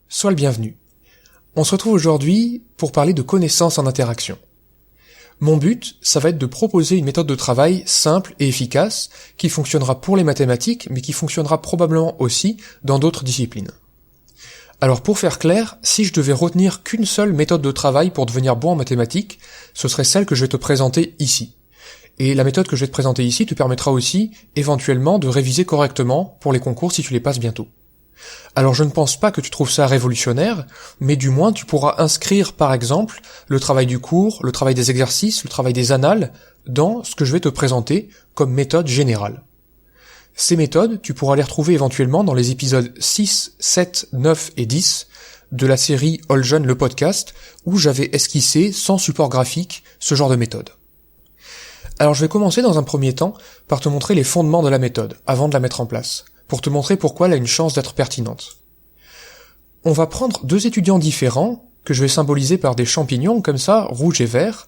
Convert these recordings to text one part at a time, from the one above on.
Sois le bienvenu. On se retrouve aujourd'hui pour parler de connaissances en interaction. Mon but, ça va être de proposer une méthode de travail simple et efficace qui fonctionnera pour les mathématiques, mais qui fonctionnera probablement aussi dans d'autres disciplines. Alors pour faire clair, si je devais retenir qu'une seule méthode de travail pour devenir bon en mathématiques, ce serait celle que je vais te présenter ici. Et la méthode que je vais te présenter ici te permettra aussi, éventuellement, de réviser correctement pour les concours si tu les passes bientôt. Alors je ne pense pas que tu trouves ça révolutionnaire, mais du moins tu pourras inscrire par exemple le travail du cours, le travail des exercices, le travail des annales dans ce que je vais te présenter comme méthode générale. Ces méthodes, tu pourras les retrouver éventuellement dans les épisodes 6, 7, 9 et 10 de la série All Jeune le podcast où j'avais esquissé sans support graphique ce genre de méthode. Alors je vais commencer dans un premier temps par te montrer les fondements de la méthode avant de la mettre en place, pour te montrer pourquoi elle a une chance d'être pertinente. On va prendre deux étudiants différents, que je vais symboliser par des champignons comme ça, rouge et vert,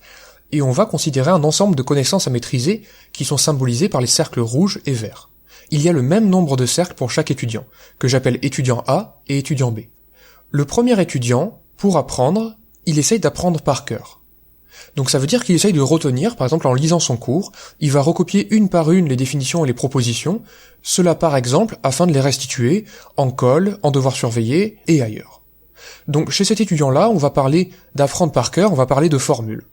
et on va considérer un ensemble de connaissances à maîtriser qui sont symbolisées par les cercles rouges et verts. Il y a le même nombre de cercles pour chaque étudiant, que j'appelle étudiant A et étudiant B. Le premier étudiant, pour apprendre, il essaye d'apprendre par cœur. Donc ça veut dire qu'il essaye de retenir, par exemple en lisant son cours, il va recopier une par une les définitions et les propositions, cela par exemple afin de les restituer en colle, en devoir surveiller et ailleurs. Donc chez cet étudiant-là, on va parler d'apprendre par cœur, on va parler de formules.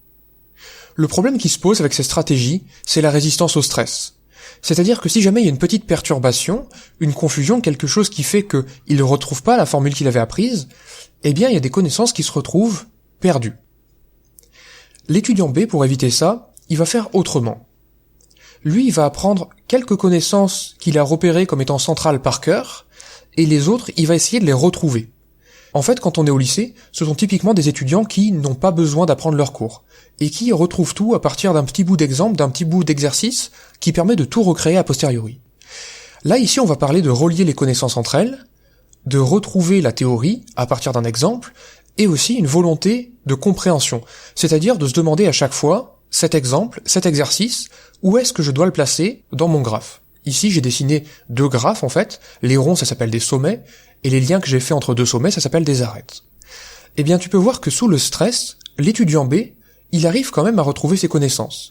Le problème qui se pose avec ces stratégies, c'est la résistance au stress. C'est-à-dire que si jamais il y a une petite perturbation, une confusion, quelque chose qui fait qu'il ne retrouve pas la formule qu'il avait apprise, eh bien il y a des connaissances qui se retrouvent perdues. L'étudiant B, pour éviter ça, il va faire autrement. Lui, il va apprendre quelques connaissances qu'il a repérées comme étant centrales par cœur, et les autres, il va essayer de les retrouver. En fait, quand on est au lycée, ce sont typiquement des étudiants qui n'ont pas besoin d'apprendre leur cours, et qui retrouvent tout à partir d'un petit bout d'exemple, d'un petit bout d'exercice, qui permet de tout recréer a posteriori. Là, ici, on va parler de relier les connaissances entre elles, de retrouver la théorie à partir d'un exemple, et aussi une volonté de compréhension, c'est-à-dire de se demander à chaque fois, cet exemple, cet exercice, où est-ce que je dois le placer dans mon graphe. Ici, j'ai dessiné deux graphes, en fait, les ronds, ça s'appelle des sommets, et les liens que j'ai faits entre deux sommets, ça s'appelle des arêtes. Eh bien, tu peux voir que sous le stress, l'étudiant B, il arrive quand même à retrouver ses connaissances.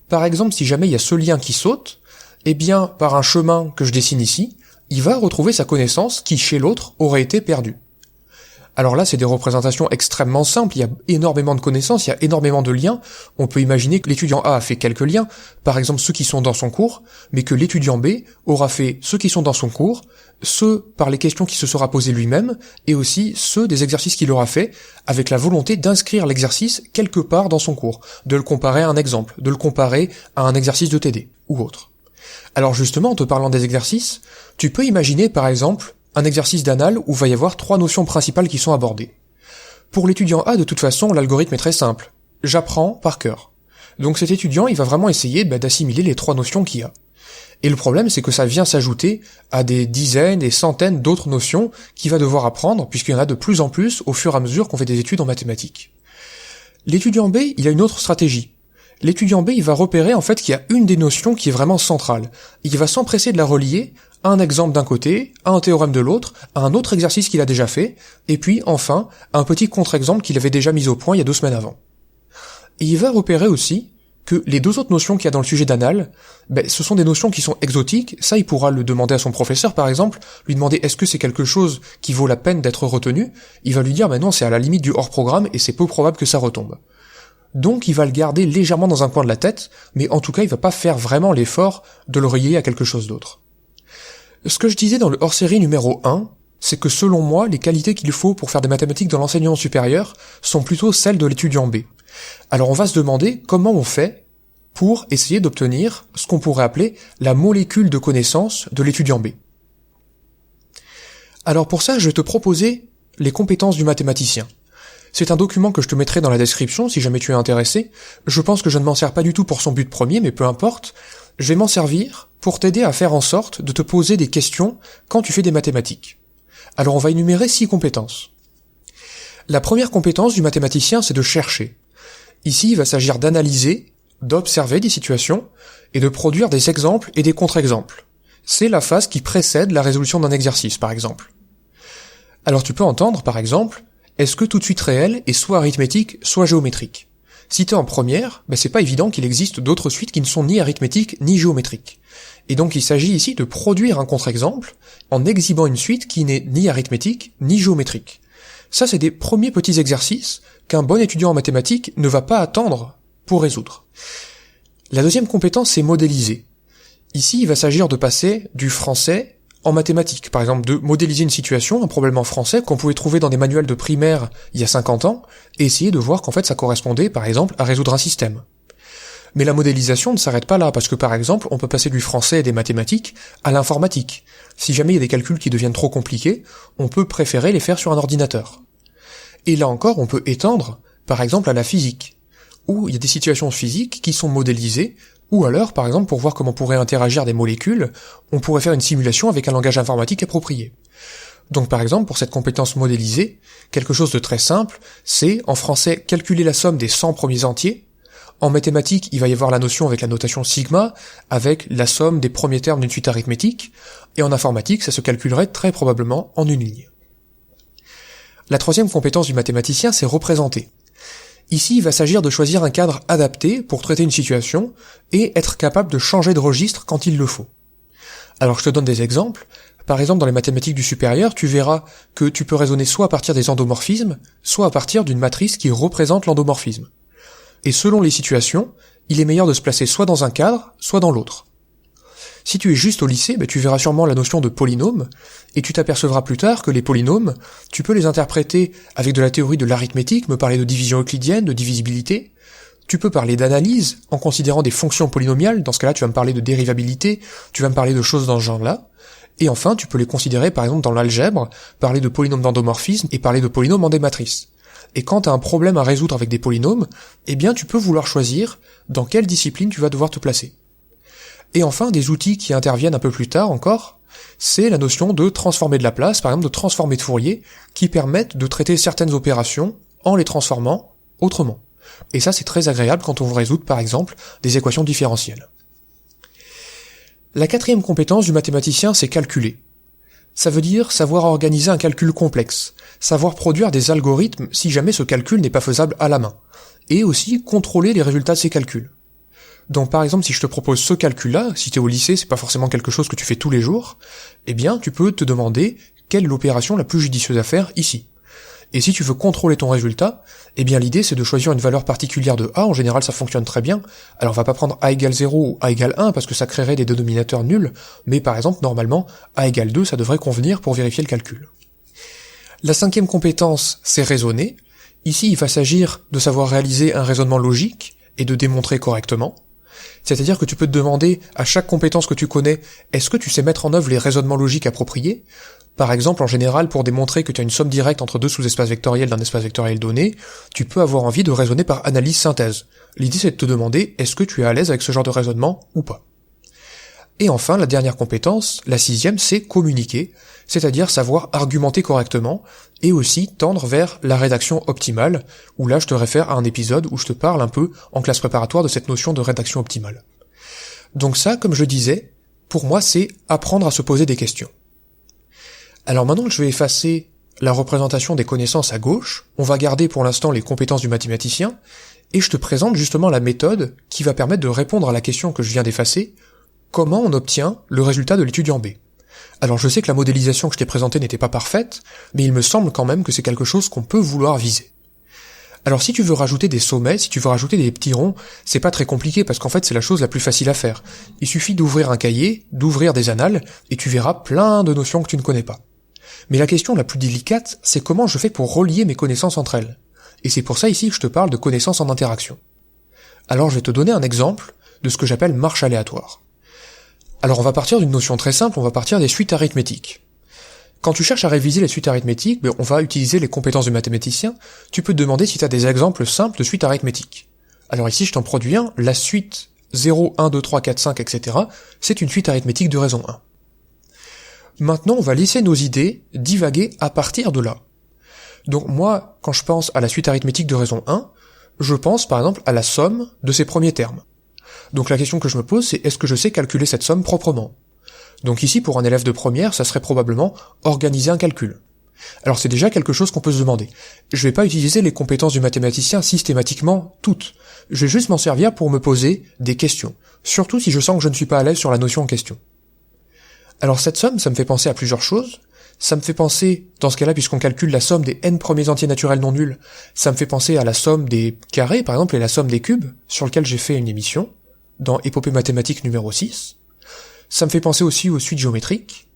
Par exemple, si jamais il y a ce lien qui saute, eh bien, par un chemin que je dessine ici, il va retrouver sa connaissance qui, chez l'autre, aurait été perdue. Alors là, c'est des représentations extrêmement simples, il y a énormément de connaissances, il y a énormément de liens. On peut imaginer que l'étudiant A a fait quelques liens, par exemple ceux qui sont dans son cours, mais que l'étudiant B aura fait ceux qui sont dans son cours, ceux par les questions qu'il se sera posé lui-même, et aussi ceux des exercices qu'il aura fait, avec la volonté d'inscrire l'exercice quelque part dans son cours, de le comparer à un exemple, de le comparer à un exercice de TD, ou autre. Alors justement, en te parlant des exercices, tu peux imaginer par exemple un exercice d'annales où va y avoir trois notions principales qui sont abordées. Pour l'étudiant A, de toute façon, l'algorithme est très simple. J'apprends par cœur. Donc cet étudiant, il va vraiment essayer d'assimiler les trois notions qu'il y a. Et le problème, c'est que ça vient s'ajouter à des dizaines, des centaines d'autres notions qu'il va devoir apprendre, puisqu'il y en a de plus en plus au fur et à mesure qu'on fait des études en mathématiques. L'étudiant B, il a une autre stratégie. L'étudiant B, il va repérer en fait qu'il y a une des notions qui est vraiment centrale. Il va s'empresser de la relier à un exemple d'un côté, à un théorème de l'autre, à un autre exercice qu'il a déjà fait, et puis enfin à un petit contre-exemple qu'il avait déjà mis au point il y a 2 semaines avant. Et il va repérer aussi que les deux autres notions qu'il y a dans le sujet d'annales, ce sont des notions qui sont exotiques, ça il pourra le demander à son professeur par exemple, lui demander est-ce que c'est quelque chose qui vaut la peine d'être retenu, il va lui dire non c'est à la limite du hors-programme et c'est peu probable que ça retombe. Donc il va le garder légèrement dans un coin de la tête, mais en tout cas il va pas faire vraiment l'effort de le relier à quelque chose d'autre. Ce que je disais dans le hors-série numéro 1, c'est que selon moi, les qualités qu'il faut pour faire des mathématiques dans l'enseignement supérieur sont plutôt celles de l'étudiant B. Alors on va se demander comment on fait pour essayer d'obtenir ce qu'on pourrait appeler la molécule de connaissance de l'étudiant B. Alors pour ça, je vais te proposer les compétences du mathématicien. C'est un document que je te mettrai dans la description si jamais tu es intéressé. Je pense que je ne m'en sers pas du tout pour son but premier, mais peu importe. Je vais m'en servir pour t'aider à faire en sorte de te poser des questions quand tu fais des mathématiques. Alors on va énumérer 6 compétences. La première compétence du mathématicien, c'est de chercher. Ici, il va s'agir d'analyser, d'observer des situations et de produire des exemples et des contre-exemples. C'est la phase qui précède la résolution d'un exercice, par exemple. Alors tu peux entendre, par exemple, est-ce que toute suite réelle est soit arithmétique, soit géométrique? Si t'es en première, c'est pas évident qu'il existe d'autres suites qui ne sont ni arithmétiques ni géométriques. Et donc il s'agit ici de produire un contre-exemple en exhibant une suite qui n'est ni arithmétique ni géométrique. Ça, c'est des premiers petits exercices qu'un bon étudiant en mathématiques ne va pas attendre pour résoudre. La deuxième compétence, c'est modéliser. Ici, il va s'agir de passer du français en mathématiques. Par exemple, de modéliser une situation, un problème en français qu'on pouvait trouver dans des manuels de primaire il y a 50 ans, et essayer de voir qu'en fait ça correspondait, par exemple, à résoudre un système. Mais la modélisation ne s'arrête pas là, parce que par exemple, on peut passer du français et des mathématiques à l'informatique. Si jamais il y a des calculs qui deviennent trop compliqués, on peut préférer les faire sur un ordinateur. Et là encore, on peut étendre, par exemple, à la physique, où il y a des situations physiques qui sont modélisées, ou alors, par exemple, pour voir comment pourraient interagir des molécules, on pourrait faire une simulation avec un langage informatique approprié. Donc par exemple, pour cette compétence modélisée, quelque chose de très simple, c'est, en français, calculer la somme des 100 premiers entiers. En mathématiques, il va y avoir la notion avec la notation sigma, avec la somme des premiers termes d'une suite arithmétique, et en informatique, ça se calculerait très probablement en une ligne. La troisième compétence du mathématicien, c'est représenter. Ici, il va s'agir de choisir un cadre adapté pour traiter une situation et être capable de changer de registre quand il le faut. Alors je te donne des exemples. Par exemple, dans les mathématiques du supérieur, tu verras que tu peux raisonner soit à partir des endomorphismes, soit à partir d'une matrice qui représente l'endomorphisme. Et selon les situations, il est meilleur de se placer soit dans un cadre, soit dans l'autre. Si tu es juste au lycée, tu verras sûrement la notion de polynôme, et tu t'apercevras plus tard que les polynômes, tu peux les interpréter avec de la théorie de l'arithmétique, me parler de division euclidienne, de divisibilité. Tu peux parler d'analyse, en considérant des fonctions polynomiales, dans ce cas-là tu vas me parler de dérivabilité, tu vas me parler de choses dans ce genre-là. Et enfin, tu peux les considérer par exemple dans l'algèbre, parler de polynômes d'endomorphisme et parler de polynômes en des matrices. Et quand tu as un problème à résoudre avec des polynômes, tu peux vouloir choisir dans quelle discipline tu vas devoir te placer. Et enfin, des outils qui interviennent un peu plus tard encore, c'est la notion de transformer de Laplace, par exemple de transformer de Fourier, qui permettent de traiter certaines opérations en les transformant autrement. Et ça, c'est très agréable quand on veut résoudre, par exemple, des équations différentielles. La quatrième compétence du mathématicien, c'est calculer. Ça veut dire savoir organiser un calcul complexe, savoir produire des algorithmes si jamais ce calcul n'est pas faisable à la main, et aussi contrôler les résultats de ces calculs. Donc par exemple, si je te propose ce calcul-là, si tu es au lycée, c'est pas forcément quelque chose que tu fais tous les jours, tu peux te demander quelle est l'opération la plus judicieuse à faire ici. Et si tu veux contrôler ton résultat, l'idée c'est de choisir une valeur particulière de A, en général ça fonctionne très bien. Alors on va pas prendre A égale 0 ou A égale 1 parce que ça créerait des dénominateurs nuls, mais par exemple normalement A égale 2 ça devrait convenir pour vérifier le calcul. La cinquième compétence, c'est raisonner. Ici il va s'agir de savoir réaliser un raisonnement logique et de démontrer correctement. C'est-à-dire que tu peux te demander, à chaque compétence que tu connais, est-ce que tu sais mettre en œuvre les raisonnements logiques appropriés? Par exemple, en général, pour démontrer que tu as une somme directe entre deux sous-espaces vectoriels d'un espace vectoriel donné, tu peux avoir envie de raisonner par analyse-synthèse. L'idée c'est de te demander, est-ce que tu es à l'aise avec ce genre de raisonnement ou pas? Et enfin, la dernière compétence, la sixième, c'est communiquer, c'est-à-dire savoir argumenter correctement, et aussi tendre vers la rédaction optimale, où là je te réfère à un épisode où je te parle un peu en classe préparatoire de cette notion de rédaction optimale. Donc ça, comme je disais, pour moi c'est apprendre à se poser des questions. Alors maintenant que je vais effacer la représentation des connaissances à gauche, on va garder pour l'instant les compétences du mathématicien, et je te présente justement la méthode qui va permettre de répondre à la question que je viens d'effacer, comment on obtient le résultat de l'étude en B. Alors je sais que la modélisation que je t'ai présentée n'était pas parfaite, mais il me semble quand même que c'est quelque chose qu'on peut vouloir viser. Alors si tu veux rajouter des sommets, si tu veux rajouter des petits ronds, c'est pas très compliqué parce qu'en fait c'est la chose la plus facile à faire. Il suffit d'ouvrir un cahier, d'ouvrir des annales, et tu verras plein de notions que tu ne connais pas. Mais la question la plus délicate, c'est comment je fais pour relier mes connaissances entre elles. Et c'est pour ça ici que je te parle de connaissances en interaction. Alors je vais te donner un exemple de ce que j'appelle marche aléatoire. Alors on va partir d'une notion très simple, on va partir des suites arithmétiques. Quand tu cherches à réviser les suites arithmétiques, on va utiliser les compétences du mathématicien, tu peux te demander si tu as des exemples simples de suites arithmétiques. Alors ici je t'en produis un, la suite 0, 1, 2, 3, 4, 5, etc. c'est une suite arithmétique de raison 1. Maintenant on va laisser nos idées divaguer à partir de là. Donc moi, quand je pense à la suite arithmétique de raison 1, je pense par exemple à la somme de ces premiers termes. Donc la question que je me pose, c'est est-ce que je sais calculer cette somme proprement? Donc ici, pour un élève de première, ça serait probablement organiser un calcul. Alors c'est déjà quelque chose qu'on peut se demander. Je vais pas utiliser les compétences du mathématicien systématiquement toutes. Je vais juste m'en servir pour me poser des questions, surtout si je sens que je ne suis pas à l'aise sur la notion en question. Alors cette somme, ça me fait penser à plusieurs choses. Ça me fait penser, dans ce cas-là, puisqu'on calcule la somme des n premiers entiers naturels non nuls, ça me fait penser à la somme des carrés, par exemple, et la somme des cubes, sur lequel j'ai fait une émission, dans Épopée mathématique numéro 6. Ça me fait penser aussi aux suites géométriques.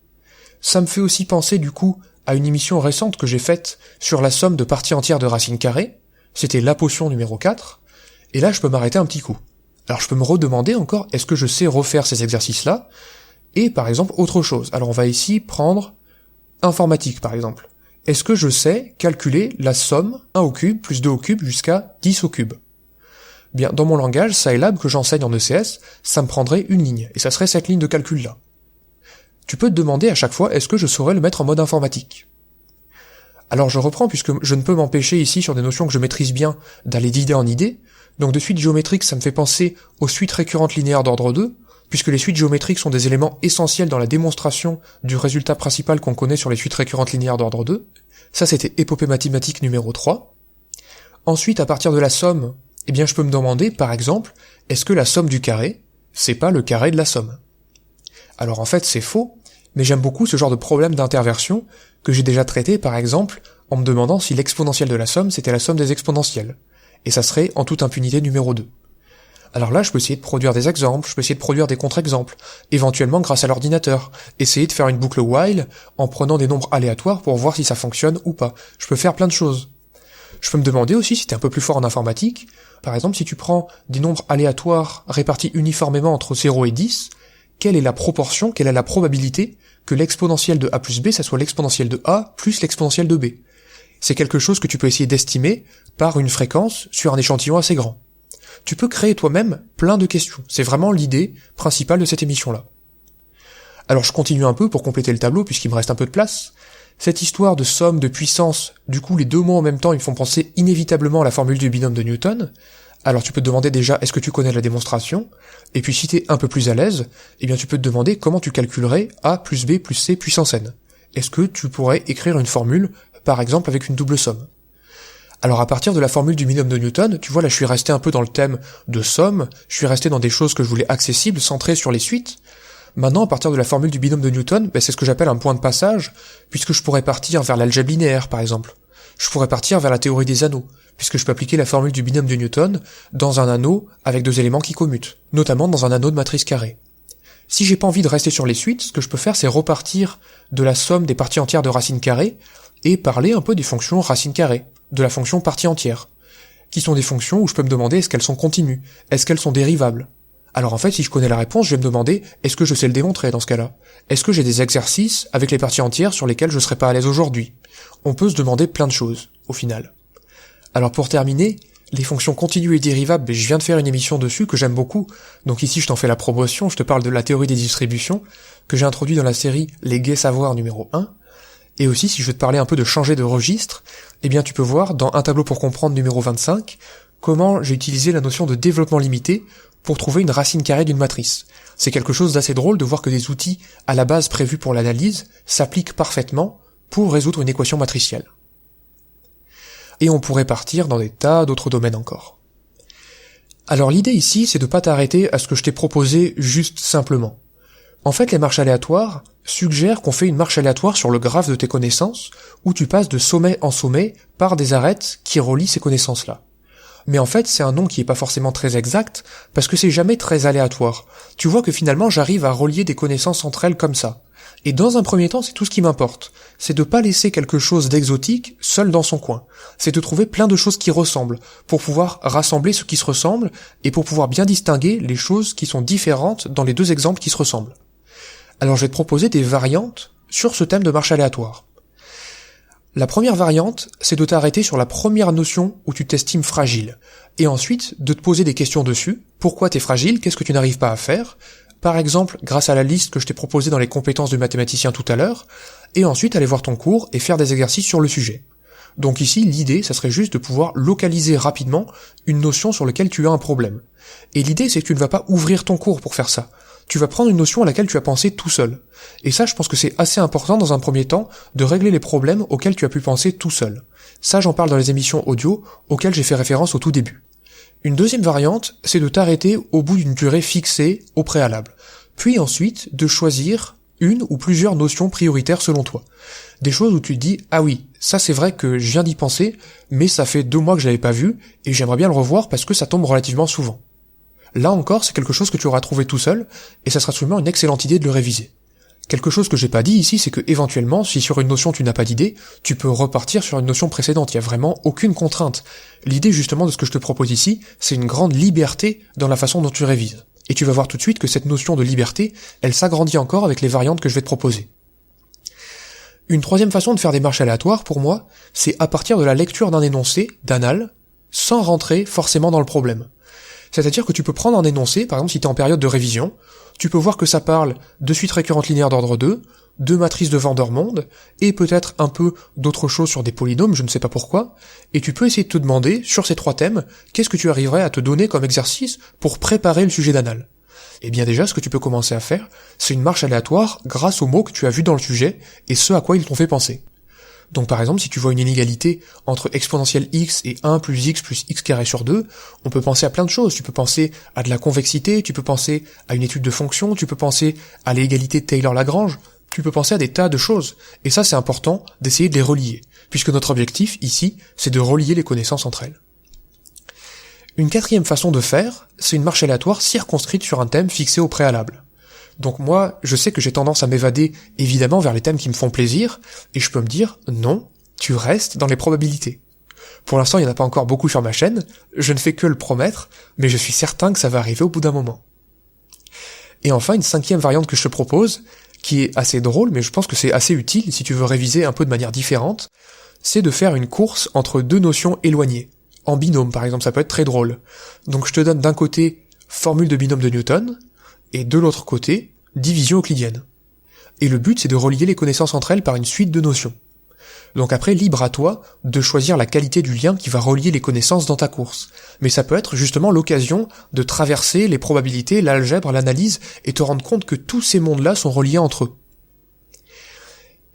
Ça me fait aussi penser, du coup, à une émission récente que j'ai faite sur la somme de parties entières de racines carrées. C'était la potion numéro 4. Et là, je peux m'arrêter un petit coup. Alors je peux me redemander encore, est-ce que je sais refaire ces exercices-là? Et par exemple, autre chose. Alors on va ici prendre informatique, par exemple. Est-ce que je sais calculer la somme 1 au cube plus 2 au cube jusqu'à 10 au cube? Bien, dans mon langage, Scilab que j'enseigne en ECS, ça me prendrait une ligne, et ça serait cette ligne de calcul-là. Tu peux te demander à chaque fois, est-ce que je saurais le mettre en mode informatique? Alors je reprends, puisque je ne peux m'empêcher ici, sur des notions que je maîtrise bien, d'aller d'idée en idée. Donc de suite géométrique, ça me fait penser aux suites récurrentes linéaires d'ordre 2, puisque les suites géométriques sont des éléments essentiels dans la démonstration du résultat principal qu'on connaît sur les suites récurrentes linéaires d'ordre 2. Ça, c'était Épopée mathématique numéro 3. Ensuite, à partir de la somme, eh bien, je peux me demander, par exemple, est-ce que la somme du carré, c'est pas le carré de la somme? Alors en fait, c'est faux, mais j'aime beaucoup ce genre de problème d'interversion que j'ai déjà traité, par exemple, en me demandant si l'exponentielle de la somme, c'était la somme des exponentielles. Et ça serait en toute impunité numéro 2. Alors là, je peux essayer de produire des exemples, je peux essayer de produire des contre-exemples, éventuellement grâce à l'ordinateur, essayer de faire une boucle while en prenant des nombres aléatoires pour voir si ça fonctionne ou pas. Je peux faire plein de choses. Je peux me demander aussi, si t'es un peu plus fort en informatique, par exemple, si tu prends des nombres aléatoires répartis uniformément entre 0 et 10, quelle est la proportion, quelle est la probabilité que l'exponentielle de a plus b, ça soit l'exponentielle de a plus l'exponentielle de b? C'est quelque chose que tu peux essayer d'estimer par une fréquence sur un échantillon assez grand. Tu peux créer toi-même plein de questions. C'est vraiment l'idée principale de cette émission-là. Alors je continue un peu pour compléter le tableau, puisqu'il me reste un peu de place. Cette histoire de somme, de puissance, du coup les deux mots en même temps, ils me font penser inévitablement à la formule du binôme de Newton. Alors tu peux te demander déjà, est-ce que tu connais la démonstration? Et puis si t'es un peu plus à l'aise, eh bien tu peux te demander comment tu calculerais a plus b plus c puissance n. Est-ce que tu pourrais écrire une formule, par exemple avec une double somme? Alors à partir de la formule du binôme de Newton, tu vois là je suis resté un peu dans le thème de somme, je suis resté dans des choses que je voulais accessibles, centrées sur les suites. Maintenant, à partir de la formule du binôme de Newton, c'est ce que j'appelle un point de passage, puisque je pourrais partir vers l'algèbre linéaire, par exemple. Je pourrais partir vers la théorie des anneaux, puisque je peux appliquer la formule du binôme de Newton dans un anneau avec deux éléments qui commutent, notamment dans un anneau de matrice carrée. Si j'ai pas envie de rester sur les suites, ce que je peux faire, c'est repartir de la somme des parties entières de racine carrée et parler un peu des fonctions racine carrée, de la fonction partie entière, qui sont des fonctions où je peux me demander est-ce qu'elles sont continues, est-ce qu'elles sont dérivables. Alors en fait, si je connais la réponse, je vais me demander est-ce que je sais le démontrer dans ce cas-là? Est-ce que j'ai des exercices avec les parties entières sur lesquels je serais pas à l'aise aujourd'hui? On peut se demander plein de choses, au final. Alors pour terminer, les fonctions continues et dérivables, je viens de faire une émission dessus que j'aime beaucoup, donc ici je t'en fais la promotion, je te parle de la théorie des distributions, que j'ai introduit dans la série Les Gais Savoirs numéro 1, et aussi si je veux te parler un peu de changer de registre, eh bien tu peux voir dans Un tableau pour comprendre numéro 25, comment j'ai utilisé la notion de développement limité pour trouver une racine carrée d'une matrice. C'est quelque chose d'assez drôle de voir que des outils à la base prévus pour l'analyse s'appliquent parfaitement pour résoudre une équation matricielle. Et on pourrait partir dans des tas d'autres domaines encore. Alors l'idée ici, c'est de pas t'arrêter à ce que je t'ai proposé juste simplement. En fait, les marches aléatoires suggèrent qu'on fait une marche aléatoire sur le graphe de tes connaissances, où tu passes de sommet en sommet par des arêtes qui relient ces connaissances-là. Mais en fait, c'est un nom qui est pas forcément très exact, parce que c'est jamais très aléatoire. Tu vois que finalement, j'arrive à relier des connaissances entre elles comme ça. Et dans un premier temps, c'est tout ce qui m'importe. C'est de pas laisser quelque chose d'exotique seul dans son coin. C'est de trouver plein de choses qui ressemblent, pour pouvoir rassembler ce qui se ressemble, et pour pouvoir bien distinguer les choses qui sont différentes dans les deux exemples qui se ressemblent. Alors je vais te proposer des variantes sur ce thème de marche aléatoire. La première variante, c'est de t'arrêter sur la première notion où tu t'estimes fragile, et ensuite de te poser des questions dessus. Pourquoi t'es fragile? Qu'est-ce que tu n'arrives pas à faire? Par exemple, grâce à la liste que je t'ai proposée dans les compétences du mathématicien tout à l'heure, et ensuite aller voir ton cours et faire des exercices sur le sujet. Donc ici, l'idée, ça serait juste de pouvoir localiser rapidement une notion sur laquelle tu as un problème. Et l'idée, c'est que tu ne vas pas ouvrir ton cours pour faire ça. Tu vas prendre une notion à laquelle tu as pensé tout seul. Et ça, je pense que c'est assez important dans un premier temps de régler les problèmes auxquels tu as pu penser tout seul. Ça, j'en parle dans les émissions audio auxquelles j'ai fait référence au tout début. Une deuxième variante, c'est de t'arrêter au bout d'une durée fixée au préalable. Puis ensuite, de choisir une ou plusieurs notions prioritaires selon toi. Des choses où tu te dis, ah oui, ça c'est vrai que je viens d'y penser, mais ça fait 2 mois que je l'avais pas vu, et j'aimerais bien le revoir parce que ça tombe relativement souvent. Là encore, c'est quelque chose que tu auras trouvé tout seul, et ça sera sûrement une excellente idée de le réviser. Quelque chose que j'ai pas dit ici, c'est que éventuellement, si sur une notion tu n'as pas d'idée, tu peux repartir sur une notion précédente, il y a vraiment aucune contrainte. L'idée justement de ce que je te propose ici, c'est une grande liberté dans la façon dont tu révises. Et tu vas voir tout de suite que cette notion de liberté, elle s'agrandit encore avec les variantes que je vais te proposer. Une troisième façon de faire des marches aléatoires, pour moi, c'est à partir de la lecture d'un énoncé, d'anal, sans rentrer forcément dans le problème. C'est-à-dire que tu peux prendre un énoncé, par exemple si tu es en période de révision, tu peux voir que ça parle de suite récurrente linéaire d'ordre 2, de matrice de Van der Monde, et peut-être un peu d'autres choses sur des polynômes, je ne sais pas pourquoi, et tu peux essayer de te demander, sur ces 3 thèmes, qu'est-ce que tu arriverais à te donner comme exercice pour préparer le sujet d'anal. Eh bien déjà, ce que tu peux commencer à faire, c'est une marche aléatoire grâce aux mots que tu as vus dans le sujet, et ce à quoi ils t'ont fait penser. Donc par exemple, si tu vois une inégalité entre exponentielle x et 1 plus x carré sur 2, on peut penser à plein de choses. Tu peux penser à de la convexité, tu peux penser à une étude de fonction, tu peux penser à l'égalité de Taylor-Lagrange, tu peux penser à des tas de choses. Et ça, c'est important d'essayer de les relier, puisque notre objectif, ici, c'est de relier les connaissances entre elles. Une quatrième façon de faire, c'est une marche aléatoire circonscrite sur un thème fixé au préalable. Donc moi, je sais que j'ai tendance à m'évader évidemment vers les thèmes qui me font plaisir, et je peux me dire, non, tu restes dans les probabilités. Pour l'instant, il n'y en a pas encore beaucoup sur ma chaîne, je ne fais que le promettre, mais je suis certain que ça va arriver au bout d'un moment. Et enfin, une 5e variante que je te propose, qui est assez drôle, mais je pense que c'est assez utile si tu veux réviser un peu de manière différente, c'est de faire une course entre 2 notions éloignées. En binôme, par exemple, ça peut être très drôle. Donc je te donne d'un côté formule de binôme de Newton, et de l'autre côté, division euclidienne. Et le but, c'est de relier les connaissances entre elles par une suite de notions. Donc après, libre à toi de choisir la qualité du lien qui va relier les connaissances dans ta course. Mais ça peut être justement l'occasion de traverser les probabilités, l'algèbre, l'analyse, et te rendre compte que tous ces mondes-là sont reliés entre eux.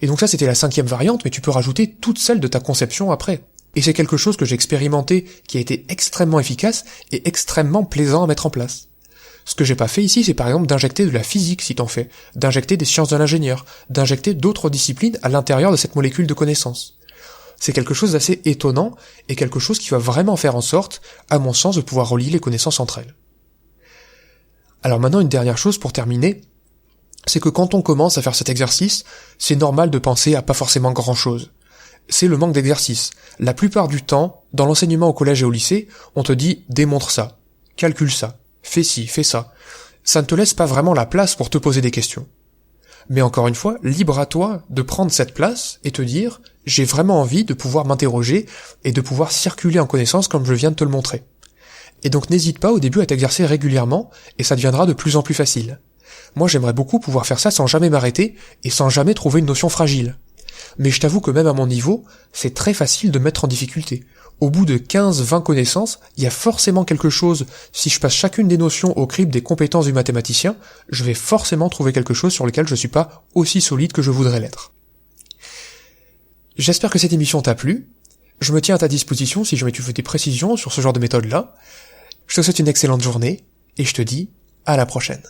Et donc ça, c'était la 5e variante, mais tu peux rajouter toutes celles de ta conception après. Et c'est quelque chose que j'ai expérimenté, qui a été extrêmement efficace et extrêmement plaisant à mettre en place. Ce que j'ai pas fait ici, c'est par exemple d'injecter de la physique si t'en fais, d'injecter des sciences de l'ingénieur, d'injecter d'autres disciplines à l'intérieur de cette molécule de connaissances. C'est quelque chose d'assez étonnant et quelque chose qui va vraiment faire en sorte, à mon sens, de pouvoir relier les connaissances entre elles. Alors maintenant, une dernière chose pour terminer, c'est que quand on commence à faire cet exercice, c'est normal de penser à pas forcément grand-chose. C'est le manque d'exercice. La plupart du temps, dans l'enseignement au collège et au lycée, on te dit « démontre ça »,« calcule ça ». Fais ci, fais ça. Ça ne te laisse pas vraiment la place pour te poser des questions. Mais encore une fois, libre à toi de prendre cette place et te dire « j'ai vraiment envie de pouvoir m'interroger et de pouvoir circuler en connaissance comme je viens de te le montrer ». Et donc n'hésite pas au début à t'exercer régulièrement et ça deviendra de plus en plus facile. Moi j'aimerais beaucoup pouvoir faire ça sans jamais m'arrêter et sans jamais trouver une notion fragile. Mais je t'avoue que même à mon niveau, c'est très facile de mettre en difficulté. Au bout de 15-20 connaissances, il y a forcément quelque chose, si je passe chacune des notions au crible des compétences du mathématicien, je vais forcément trouver quelque chose sur lequel je suis pas aussi solide que je voudrais l'être. J'espère que cette émission t'a plu. Je me tiens à ta disposition si jamais tu veux des précisions sur ce genre de méthode-là. Je te souhaite une excellente journée, et je te dis à la prochaine.